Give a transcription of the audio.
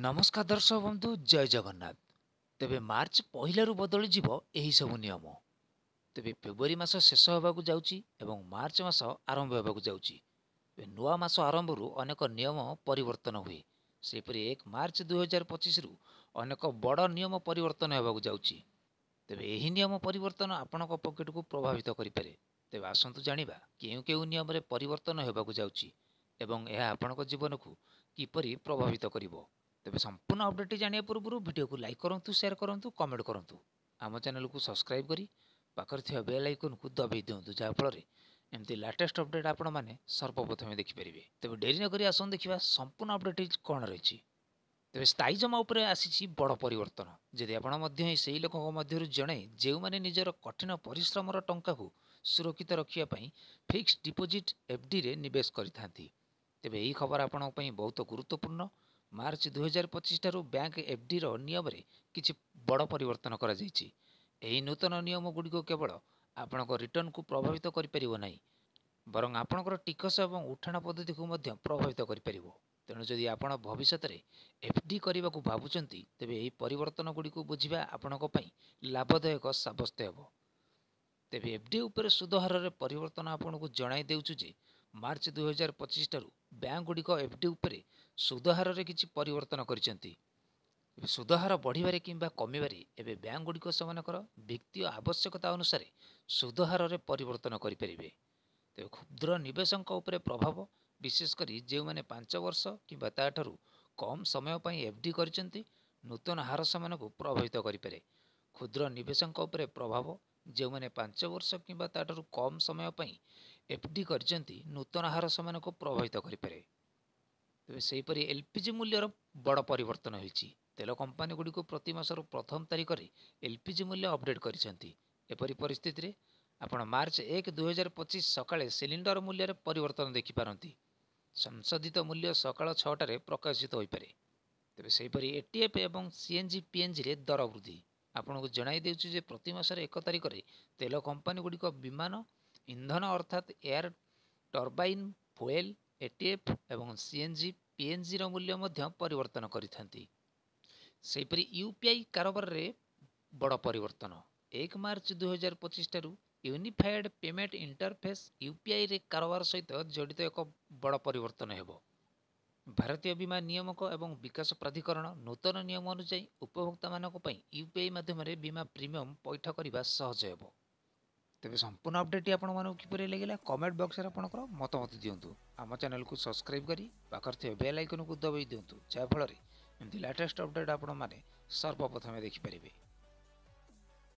नमस्कार दर्शक बंधु जय जगन्नाथ। तेबे मार्च पहिलारू बदली जीव एही सब नियम। तेबे फेब्रुआरी मास शेष होबाकू जाउची एवं मार्च मास आरंभ होबाकू जाउची। तेबे नुआ मास आरंभरू अनेक नियम परिवर्तन हुए। सेपरि 1 मार्च 2025 रु अनेक बड़ नियम परिवर्तन होबाकू जाउची। तेबे एही नियम परिवर्तन आपनक पॉकेट को प्रभावित करि पारे। तेबे आसंतु जानिबा केउ केउ नियम रे परिवर्तन होबाकू जाउची एवं एहा आपनक जीवन को किपरि प्रभावित करिवो। तेबे संपूर्ण अपडेट जानिया पूर्व वीडियो को लाइक करंतु, शेयर करंतु, कमेंट करंतु। आम चैनल को सब्सक्राइब करी पाखर थिया बेल आइकन को दबाई दियंतु जहा फल रे एमती लेटेस्ट अपडेट आपण माने सर्वप्रथम देखि परिबे। तेबे डेरी न करी आसन देखिबा संपूर्ण अपडेट कोन रहिछि। तेबे स्थायी जमा उपरे आसीछि बड़ परिवर्तन। जदि आपण मध्य सेही लोकक मध्यरु जणे जेउ माने निजर कठिन परिश्रमर टंका को सुरक्षित रखिया पई फिक्स्ड डिपॉजिट एफडी रे निवेश करिथांती। तेबे एही खबर आपण पई बहुत गुरुत्वपूर्ण। मार्च 2025 ठारू बैंक एफडी रो नियम रे किछि बड़ परिवर्तन करा जायछि। एही नूतन नियम गुडी को केवल आपनक रिटर्न को प्रभावित करि परिबो नाही, बरং आपनकर टिकस एवं उठाण पद्धति को मध्य प्रभावित करि परिबो। तेणु जदि आपण भविष्यत रे एफडी करिबा को भाबुचंती तेबे एही परिवर्तन गुडी को बुझिबा आपनक पई लाभदायक साब्यस्त हेबो। तेबे एफडी ऊपर सुध हार रे परिवर्तन आपनको जणाई देउछु जे मार्च 2025 ठारू बैंक गुडिक एफडी ऊपर सुध हार रे किछि परिवर्तन करिसेंती। सुध हार बढ़िबारे किंबा कमिबारे एबे बैंक गुडिक सेमानकर व्यक्ति आवश्यकता अनुसार सुध हार रे परिवर्तन करि परिबे। तेबे क्षुद्र निवेशक ऊपर प्रभाव विशेष करी जे माने 5 वर्ष किंबा ताठारू कम समय पई एफडी करिसेंती नूतन हार सेमानकु प्रभावित करि पारे। क्षुद्र निवेशक ऊपर प्रभाव जे माने 5 वर्ष किंबा ताठारू कम समय पई एफडी करिसेंती नूतन हार सेमानकु प्रभावित करि पारे। तेबे सेहीपरि एलपीजी मूल्यर बड़ परिवर्तन होइछि। तेल कंपानी गुडी को प्रति मासर प्रथम तारिख रे एलपीजी मूल्य अपडेट करिसेंती। एपरि परिस्थिति रे आपण मार्च 1 2025 सकाळे सिलिंडर मूल्य रे परिवर्तन देखि पारंती। संशोधित मूल्य सकाळ 6 रे प्रकाशित होई पारे। तेबे सेहीपरि एटीएफ एवं सीएनजी पीएनजी रे दर वृद्धि आपनको जणाई देउछि जे प्रति मासर 1 तारिख रे तेल कंपानी गुडी को विमान ईंधन अर्थात एयर टरबाइन फुएल एटीएफ एवं सीएनजी पीएनजी रो मूल्य मध्य परिवर्तन करिथांती। सेहीपरि यूपीआई कारोबार रे बड़ परिवर्तन 1 मार्च 2025 ठारू यूनिफाइड पेमेंट इंटरफेस यूपीआई रे कारोबार सहित जड़ित एक बड़ परिवर्तन हेबो। भारतीय बीमा नियामक एवं विकास प्राधिकरण नूतन नियम अनुसार उपभोक्ता मानक पई यूपीआई माध्यम रे बीमा प्रीमियम पैठ करबा सहज हेबो। तेबे संपूर्ण अपडेट आपण मानक किपरि लागिला कमेंट बॉक्स रे आपनकर मतामत दियंतु। आम चैनल को सब्सक्राइब करी पाखर थे बेल आइकन को दबाई दियंतु जहा फल रे एमती लेटेस्ट अपडेट आपण माने सर्वप्रथम देखि परिबे।